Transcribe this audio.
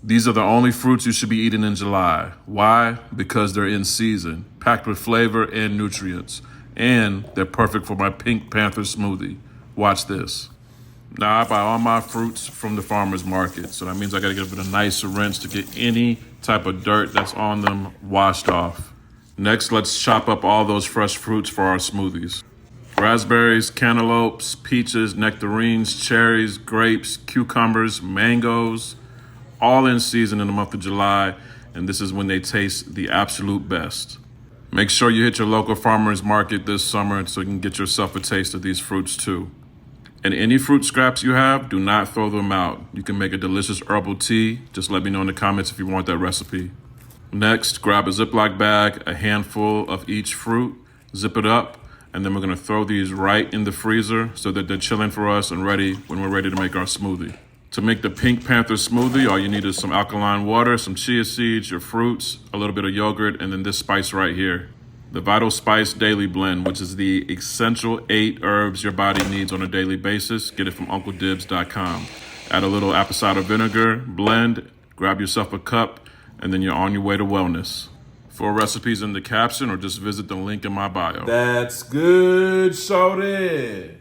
These are the only fruits you should be eating in July. Why? Because they're in season, packed with flavor and nutrients. And they're perfect for my Pink Panther smoothie. Watch this. Now, I buy all my fruits from the farmer's market, so that means I gotta give it a nice rinse to get any type of dirt that's on them washed off. Next, let's chop up all those fresh fruits for our smoothies. Raspberries, cantaloupes, peaches, nectarines, cherries, grapes, cucumbers, mangoes, all in season in the month of July, and this is when they taste the absolute best. Make sure you hit your local farmer's market this summer so you can get yourself a taste of these fruits too. And any fruit scraps you have, do not throw them out. You can make a delicious herbal tea. Just let me know in the comments if you want that recipe. Next, grab a Ziploc bag, a handful of each fruit, zip it up, and then we're gonna throw these right in the freezer so that they're chilling for us and ready when we're ready to make our smoothie. To make the Pink Panther smoothie, all you need is some alkaline water, some chia seeds, your fruits, a little bit of yogurt, and then this spice right here. The Vital Spice Daily Blend, which is the essential 8 herbs your body needs on a daily basis. Get it from UncleDibs.com. Add a little apple cider vinegar, blend, grab yourself a cup, and then you're on your way to wellness. For recipes in the caption or just visit the link in my bio. That's good, shorty.